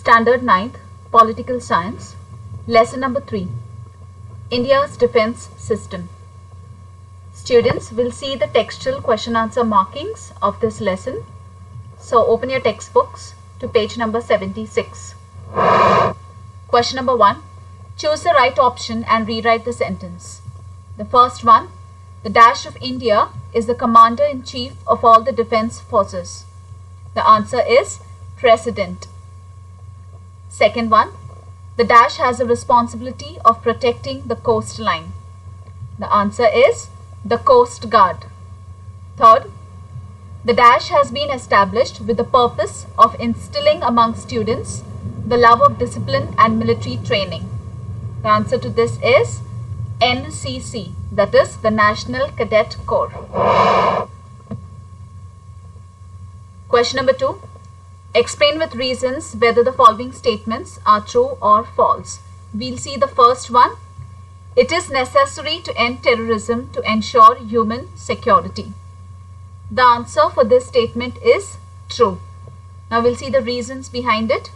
Standard 9th, Political Science, Lesson number 3, India's Defense System. Students will see the textual question answer markings of this lesson. So open your textbooks to page number 76. Question number 1. Choose the right option and rewrite the sentence. The first one, the dash of India is the commander-in-chief of all the defense forces. The answer is President. Second one, the dash has a responsibility of protecting the coastline. The answer is the Coast Guard. Third, the dash has been established with the purpose of instilling among students the love of discipline and military training. The answer to this is NCC, that is the National Cadet Corps. Question number 2. Explain with reasons whether the following statements are true or false. We'll see the first one. It is necessary to end terrorism to ensure human security. The answer for this statement is true. Now we'll see the reasons behind it.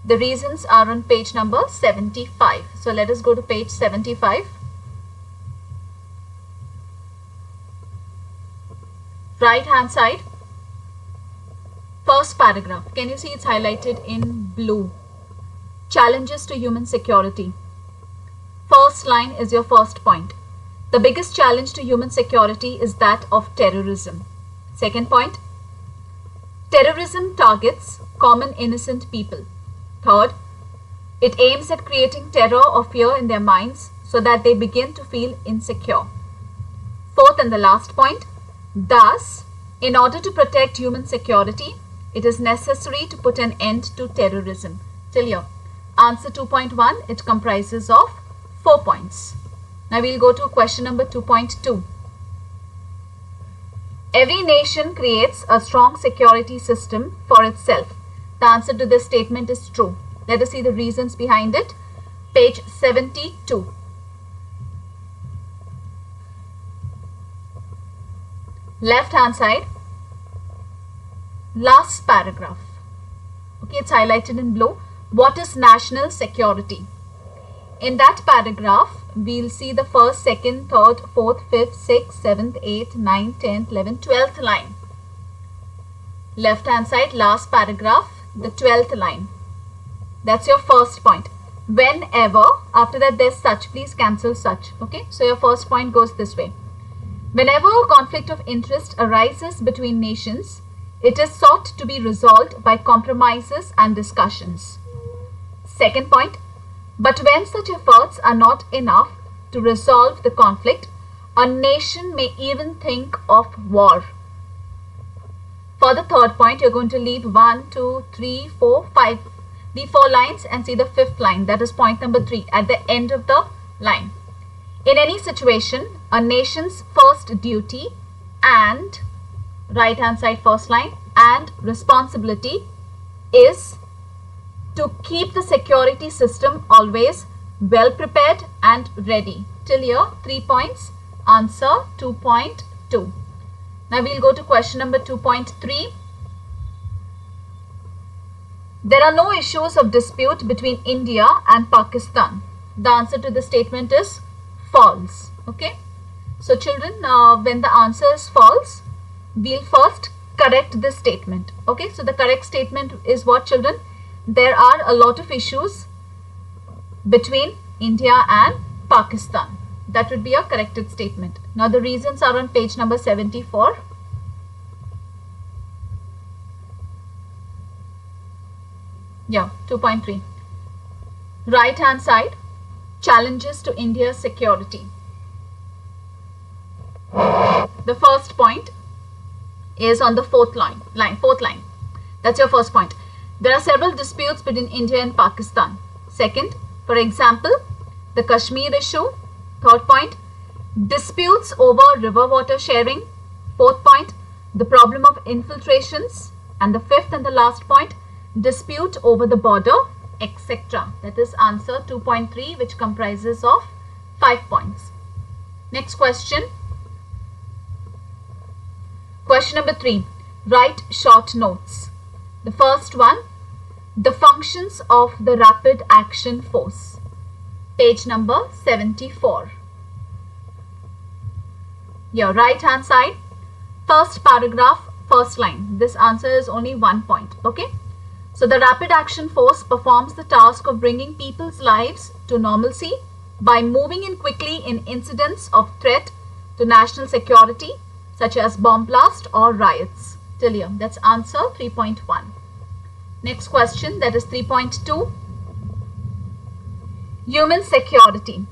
The reasons are on page number 75. So let us go to page 75. Right hand side. First paragraph. Can you see it's highlighted in blue? Challenges to human security. First line is your first point. The biggest challenge to human security is that of terrorism. Second point. Terrorism targets common innocent people. Third, it aims at creating terror or fear in their minds so that they begin to feel insecure. Fourth and the last point. Thus, in order to protect human security, it is necessary to put an end to terrorism. Till here. Answer 2.1, it comprises of 4 points. Now we'll go to question number 2.2. Every nation creates a strong security system for itself. The answer to this statement is true. Let us see the reasons behind it. Page 72. Left hand side. Last paragraph. Okay, it's highlighted in blue. What is national security? In that paragraph, we'll see the first, second, third, fourth, fifth, sixth, seventh, eighth, ninth, 10th, 11th, 12th line. Left hand side, last paragraph, the 12th line. That's your first point. Whenever, after that there's such, please cancel such. Okay, so your first point goes this way. Whenever a conflict of interest arises between nations, it is sought to be resolved by compromises and discussions. Second point. But when such efforts are not enough to resolve the conflict, a nation may even think of war. For the third point, you're going to leave 1, 2, 3, 4, 5, the 4 lines and see the 5th line. That is point number 3 at the end of the line. In any situation, a nation's first duty and right hand side first line and responsibility is to keep the security system always well prepared and ready. Till here, 3 points. Answer 2.2. Now we'll go to question number 2.3. There are no issues of dispute between India and Pakistan. The answer to the statement is false. Okay. So children, when the answer is false, we'll first correct this statement. Okay. So the correct statement is what, children? There are a lot of issues between India and Pakistan. That would be a corrected statement. Now the reasons are on page number 74. Yeah, 2.3. Right hand side, challenges to India's security. The first point is on the fourth line. That's your first point. There are several disputes between India and Pakistan. Second, for example, the Kashmir issue. Third point, disputes over river water sharing. Fourth point, the problem of infiltrations. And the fifth and the last point, dispute over the border, etc. That is answer 2.3, which comprises of 5 points. Next question. Question number 3. Write short notes. The first one, The functions of the Rapid Action Force. Page number 74. Your right hand side, first paragraph, first line. This answer is only 1 point. Okay. So the Rapid Action Force performs the task of bringing people's lives to normalcy by moving in quickly in incidents of threat to national security, such as bomb blast or riots. Till here, that's answer 3.1. Next question, that is 3.2. Human security.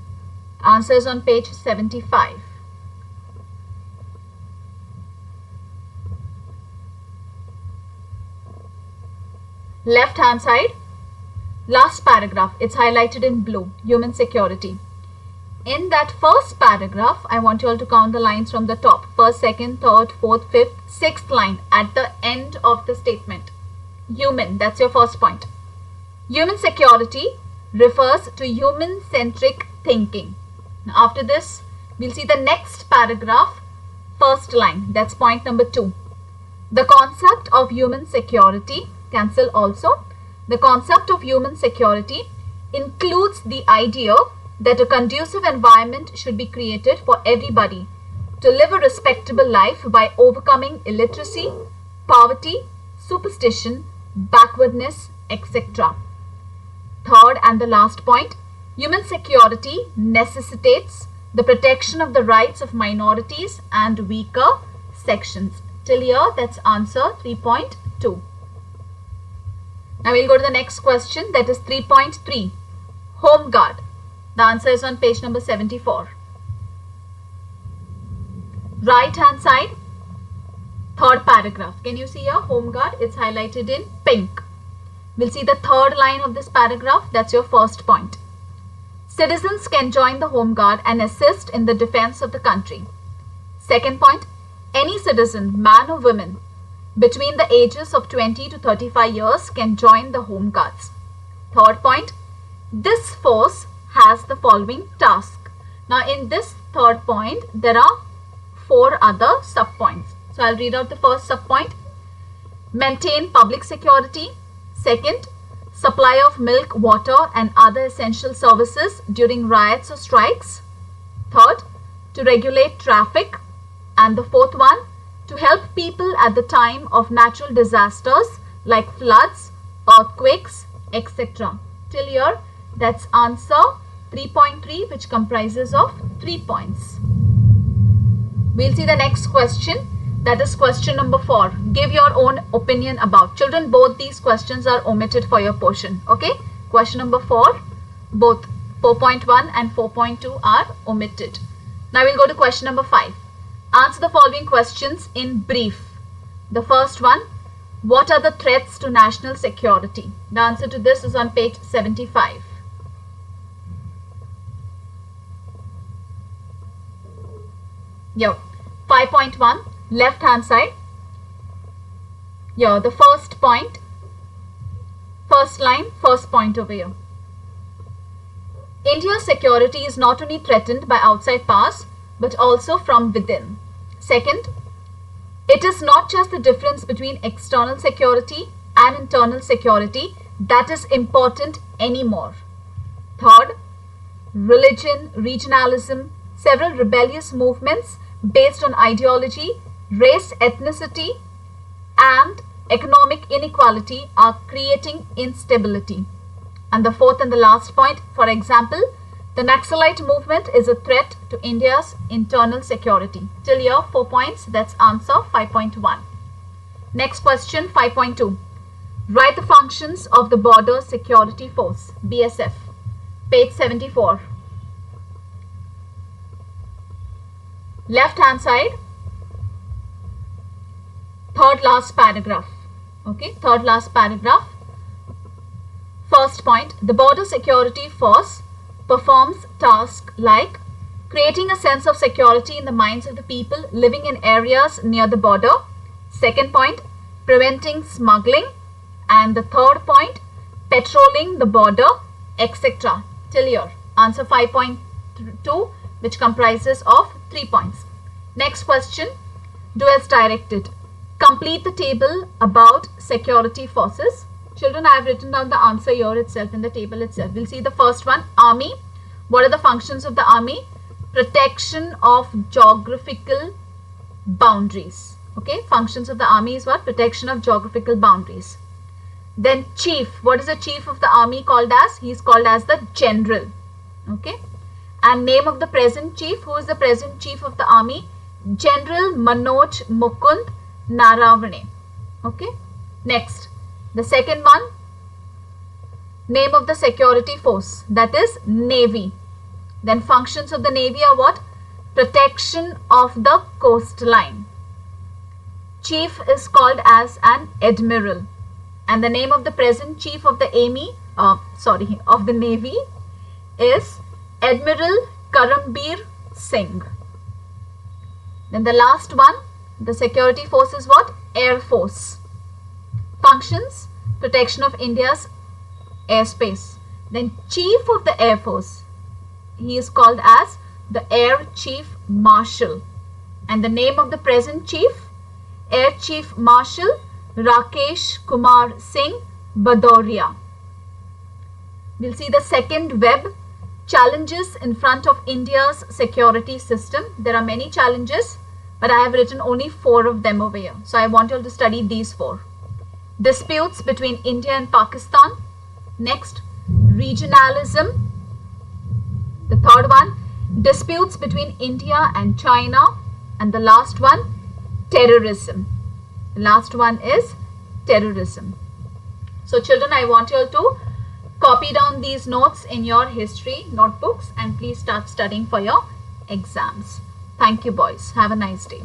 Answer is on page 75. Left hand side, last paragraph, it's highlighted in blue, human security. In that first paragraph, I want you all to count the lines from the top. First, second, third, fourth, fifth, sixth line at the end of the statement. Human, that's your first point. Human security refers to human-centric thinking. Now, after this, we'll see the next paragraph, first line, that's point number 2. The concept of human security, cancel also. The concept of human security includes the idea that a conducive environment should be created for everybody to live a respectable life by overcoming illiteracy, poverty, superstition, backwardness, etc. Third and the last point, human security necessitates the protection of the rights of minorities and weaker sections. Till here, that's answer 3.2. Now we'll go to the next question, that is 3.3. Home Guard. The answer is on page number 74. Right hand side, third paragraph. Can you see here? Home Guard, it's highlighted in pink. We'll see the third line of this paragraph. That's your first point. Citizens can join the Home Guard and assist in the defense of the country. Second point, any citizen, man or woman, between the ages of 20 to 35 years can join the Home Guards. Third point, this force has the following task. Now in this third point, there are 4 other sub-points. So I'll read out the first sub-point. Maintain public security. Second, supply of milk, water and other essential services during riots or strikes. Third, to regulate traffic. And the fourth one, to help people at the time of natural disasters like floods, earthquakes, etc. Till here, that's answer 3.3, which comprises of 3 points. We'll see the next question, that is question number 4. Give your own opinion about. Children, both these questions are omitted for your portion. Okay, question number 4, both 4.1 and 4.2 are omitted. Now we'll go to question number 5. Answer the following questions in brief. The first one, what are the threats to national security? The answer to this is on page 75. Yo, 5.1, left hand side. Yo, the first point, first line, first point over here. India's security is not only threatened by outside powers, but also from within. Second, it is not just the difference between external security and internal security that is important anymore. Third, religion, regionalism, several rebellious movements based on ideology, race, ethnicity, and economic inequality are creating instability. And the fourth and the last point, for example, the Naxalite movement is a threat to India's internal security. Till here, 4 points. That's answer 5.1. Next question, 5.2. Write the functions of the Border Security Force, BSF. Page 74. Left hand side, third last paragraph. Okay, third last paragraph. First point, the Border Security Force performs tasks like creating a sense of security in the minds of the people living in areas near the border. Second point, preventing smuggling. And the third point, patrolling the border, etc. Till here, answer 5.2, which comprises of 3 points. Next question, do as directed. Complete the table about security forces. Children, I have written down the answer here itself in the table itself. We'll see the first one, army. What are the functions of the army? Protection of geographical boundaries. Okay, functions of the army is what? Protection of geographical boundaries. Then chief. What is the chief of the army called as? He is called as the general. Okay. And name of the present chief. Who is the present chief of the army? General Manoj Mukund Naravane. Okay. Next, the second one, name of the security force, that is Navy. Then functions of the Navy are what? Protection of the coastline. Chief is called as an admiral. And the name of the present chief of the of the Navy is Admiral Karambir Singh. Then the last one, the security force is what? Air Force. Functions, protection of India's airspace. Then chief of the Air Force, he is called as the Air Chief Marshal. And the name of the present chief, Air Chief Marshal Rakesh Kumar Singh Bhadoria. We'll see the second web, challenges in front of India's security system. There are many challenges, but I have written only 4 of them over here. So I want you all to study these 4. Disputes between India and Pakistan. Next, regionalism. The third one, disputes between India and China. And the last one, terrorism. The last one is terrorism. So children, I want you all to copy down these notes in your history notebooks and please start studying for your exams. Thank you boys. Have a nice day.